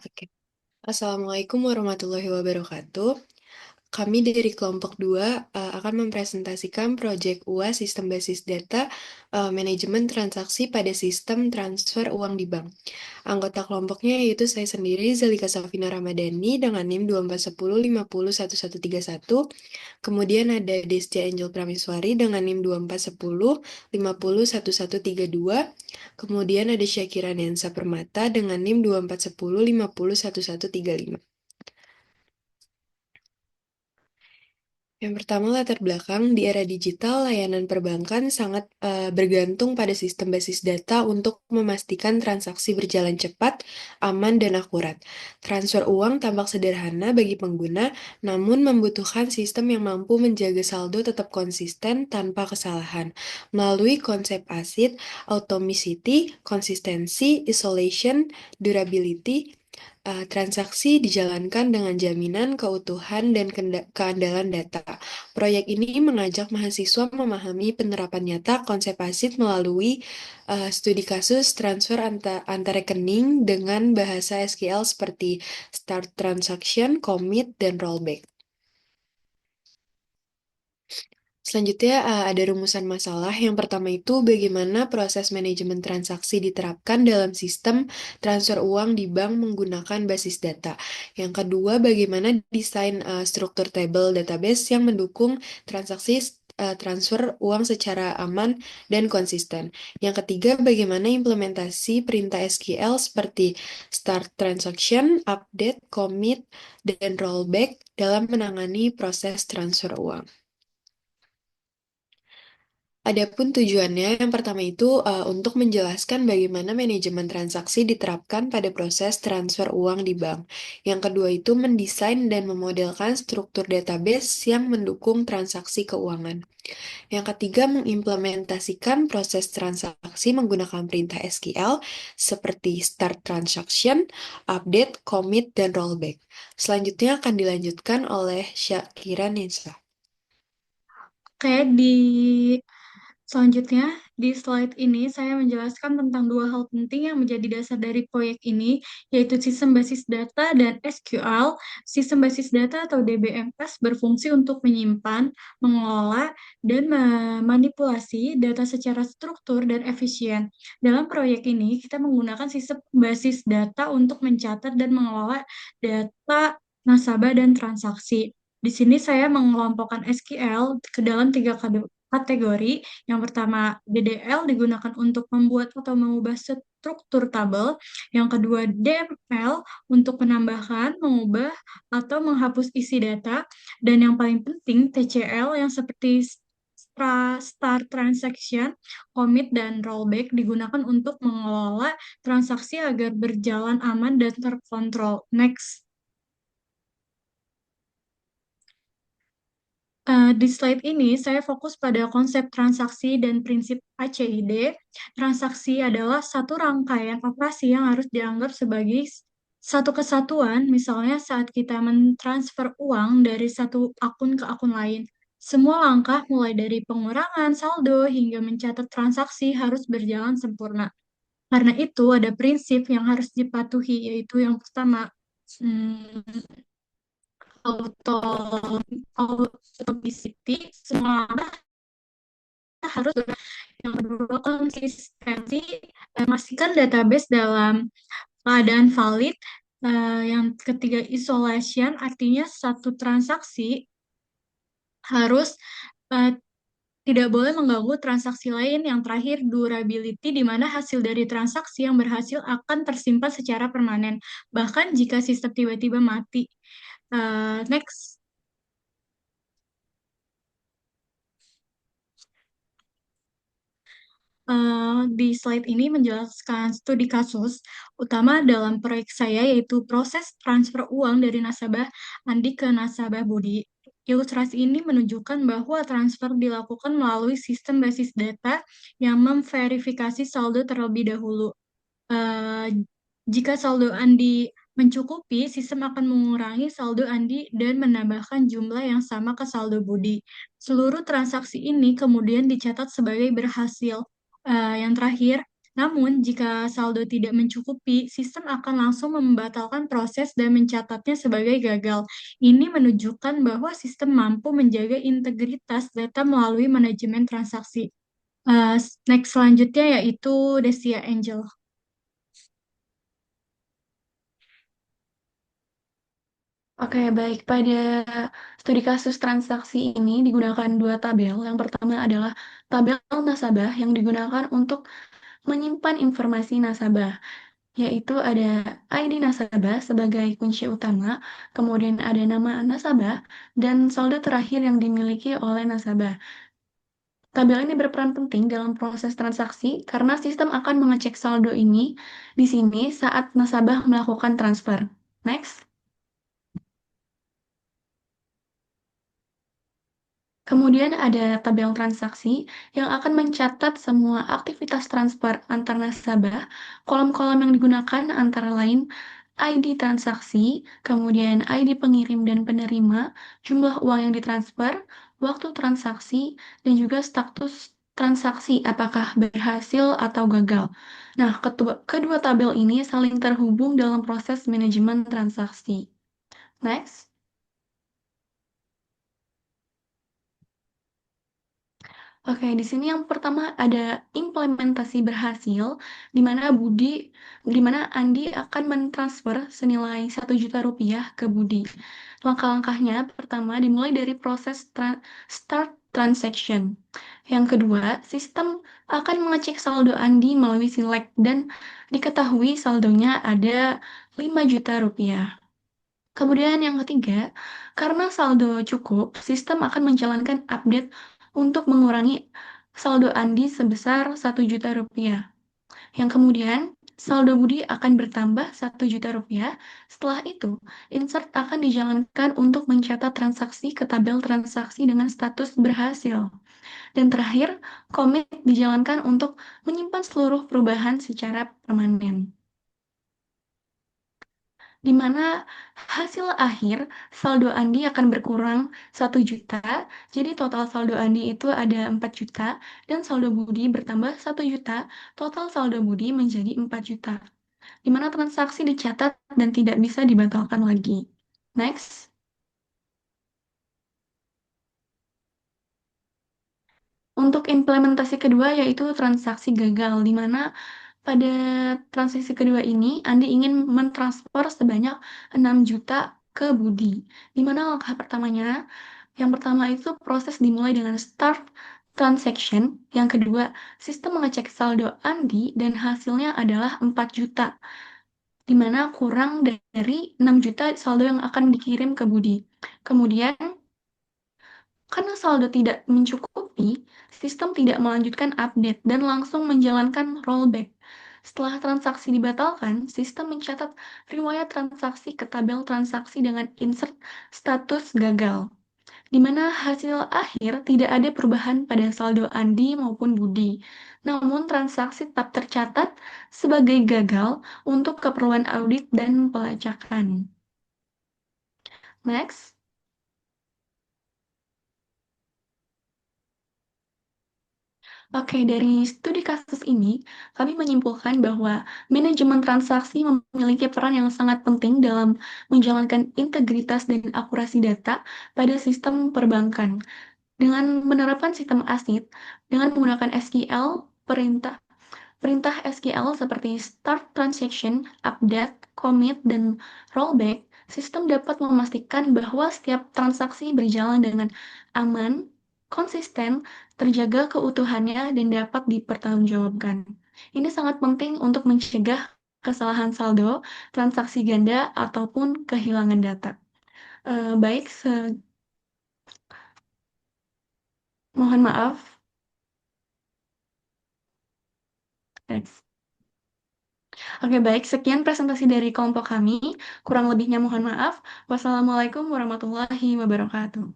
Oke. Assalamualaikum warahmatullahi wabarakatuh. Kami dari kelompok 2 akan mempresentasikan proyek UAS Sistem Basis Data Manajemen Transaksi pada Sistem Transfer Uang di Bank. Anggota kelompoknya yaitu saya sendiri, Zalika Safina Ramadhani dengan NIM 2410501131. Kemudian ada Destia Angel Prameswari dengan NIM 2410501132. Kemudian ada Syakira Nensa Permata dengan NIM 2410501135. Yang pertama, latar belakang di era digital, layanan perbankan sangat bergantung pada sistem basis data untuk memastikan transaksi berjalan cepat, aman, dan akurat. Transfer uang tampak sederhana bagi pengguna, namun membutuhkan sistem yang mampu menjaga saldo tetap konsisten tanpa kesalahan. Melalui konsep ACID, Automaticity, Consistency, Isolation, Durability, transaksi dijalankan dengan jaminan keutuhan dan keandalan data. Proyek ini mengajak mahasiswa memahami penerapan nyata konsep ACID melalui studi kasus transfer antar rekening dengan bahasa SQL seperti start transaction, commit, dan rollback. Selanjutnya, ada rumusan masalah. Yang pertama itu bagaimana proses manajemen transaksi diterapkan dalam sistem transfer uang di bank menggunakan basis data. Yang kedua, bagaimana desain struktur table database yang mendukung transaksi transfer uang secara aman dan konsisten. Yang ketiga, bagaimana implementasi perintah SQL seperti start transaction, update, commit, dan rollback dalam menangani proses transfer uang. Adapun tujuannya, yang pertama itu untuk menjelaskan bagaimana manajemen transaksi diterapkan pada proses transfer uang di bank. Yang kedua itu mendesain dan memodelkan struktur database yang mendukung transaksi keuangan. Yang ketiga, mengimplementasikan proses transaksi menggunakan perintah SQL seperti start transaction, update, commit, dan rollback. Selanjutnya akan dilanjutkan oleh Syakira Nisa. Oke, selanjutnya di slide ini saya menjelaskan tentang dua hal penting yang menjadi dasar dari proyek ini, yaitu sistem basis data dan SQL. Sistem basis data atau DBMS berfungsi untuk menyimpan, mengelola, dan memanipulasi data secara struktur dan efisien. Dalam proyek ini, kita menggunakan sistem basis data untuk mencatat dan mengelola data nasabah dan transaksi. Di sini saya mengelompokkan SQL ke dalam tiga kategori. Yang pertama, DDL digunakan untuk membuat atau mengubah struktur tabel. Yang kedua, DML untuk menambahkan, mengubah, atau menghapus isi data. Dan yang paling penting, TCL yang seperti start transaction, commit, dan rollback digunakan untuk mengelola transaksi agar berjalan aman dan terkontrol. Next. Di slide ini, saya fokus pada konsep transaksi dan prinsip ACID. Transaksi adalah satu rangkaian operasi yang harus dianggap sebagai satu kesatuan, misalnya saat kita mentransfer uang dari satu akun ke akun lain. Semua langkah, mulai dari pengurangan saldo hingga mencatat transaksi, harus berjalan sempurna. Karena itu, ada prinsip yang harus dipatuhi, yaitu yang pertama, hmm, auto automaticity, semua harus yang kedua konsistensi, pastikan database dalam keadaan valid. Yang ketiga isolation, artinya satu transaksi harus eh, tidak boleh mengganggu transaksi lain. Yang terakhir durability, di mana hasil dari transaksi yang berhasil akan tersimpan secara permanen bahkan jika sistem tiba-tiba mati. Next. Di slide ini menjelaskan studi kasus utama dalam proyek saya, yaitu proses transfer uang dari nasabah Andi ke nasabah Budi. Ilustrasi ini menunjukkan bahwa transfer dilakukan melalui sistem basis data yang memverifikasi saldo terlebih dahulu. Eh, Jika saldo Andi mencukupi, sistem akan mengurangi saldo Andi dan menambahkan jumlah yang sama ke saldo Budi. Seluruh transaksi ini kemudian dicatat sebagai berhasil. Yang terakhir, Namun, jika saldo tidak mencukupi, sistem akan langsung membatalkan proses dan mencatatnya sebagai gagal. Ini menunjukkan bahwa sistem mampu menjaga integritas data melalui manajemen transaksi. Next selanjutnya yaitu Desia Angel. Oke, baik. Pada studi kasus transaksi ini digunakan dua tabel. Yang pertama adalah tabel nasabah yang digunakan untuk menyimpan informasi nasabah, yaitu ada ID nasabah sebagai kunci utama, kemudian ada nama nasabah, dan saldo terakhir yang dimiliki oleh nasabah. Tabel ini berperan penting dalam proses transaksi karena sistem akan mengecek saldo ini di sini saat nasabah melakukan transfer. Next. Kemudian ada tabel transaksi yang akan mencatat semua aktivitas transfer antar nasabah. Kolom-kolom yang digunakan antara lain ID transaksi, kemudian ID pengirim dan penerima, jumlah uang yang ditransfer, waktu transaksi, dan juga status transaksi apakah berhasil atau gagal. Nah, kedua tabel ini saling terhubung dalam proses manajemen transaksi. Next. Oke, di sini yang pertama ada implementasi berhasil, di mana Andi akan mentransfer senilai 1 juta rupiah ke Budi. Langkah-langkahnya pertama dimulai dari proses start transaction. Yang kedua, sistem akan mengecek saldo Andi melalui select dan diketahui saldonya ada 5 juta rupiah. Kemudian yang ketiga, karena saldo cukup, sistem akan menjalankan update untuk mengurangi saldo Andi sebesar 1 juta rupiah. Yang kemudian, saldo Budi akan bertambah 1 juta rupiah. Setelah itu, insert akan dijalankan untuk mencatat transaksi ke tabel transaksi dengan status berhasil. Dan terakhir, commit dijalankan untuk menyimpan seluruh perubahan secara permanen, di mana hasil akhir saldo Andi akan berkurang 1 juta, jadi total saldo Andi itu ada 4 juta, dan saldo Budi bertambah 1 juta, total saldo Budi menjadi 4 juta, di mana transaksi dicatat dan tidak bisa dibatalkan lagi. Next. Untuk implementasi kedua yaitu transaksi gagal, di mana pada transaksi kedua ini Andi ingin mentransfer sebanyak 6 juta ke Budi. Di mana langkah pertamanya, yang pertama itu proses dimulai dengan start transaction, yang kedua sistem mengecek saldo Andi dan hasilnya adalah 4 juta, di mana kurang dari 6 juta saldo yang akan dikirim ke Budi. Kemudian karena saldo tidak mencukupi, sistem tidak melanjutkan update dan langsung menjalankan rollback. Setelah transaksi dibatalkan, sistem mencatat riwayat transaksi ke tabel transaksi dengan insert status gagal, di mana hasil akhir tidak ada perubahan pada saldo Andi maupun Budi. Namun, transaksi tetap tercatat sebagai gagal untuk keperluan audit dan pelacakan. Next. Oke, dari studi kasus ini, kami menyimpulkan bahwa manajemen transaksi memiliki peran yang sangat penting dalam menjalankan integritas dan akurasi data pada sistem perbankan. Dengan menerapkan sistem ACID, dengan menggunakan SQL, perintah Perintah SQL seperti start transaction, update, commit, dan rollback, sistem dapat memastikan bahwa setiap transaksi berjalan dengan aman, konsisten, terjaga keutuhannya, dan dapat dipertanggungjawabkan. Ini sangat penting untuk mencegah kesalahan saldo, transaksi ganda, ataupun kehilangan data. Baik, mohon maaf. Next. Oke, baik. Sekian presentasi dari kelompok kami. Kurang lebihnya mohon maaf. Wassalamualaikum warahmatullahi wabarakatuh.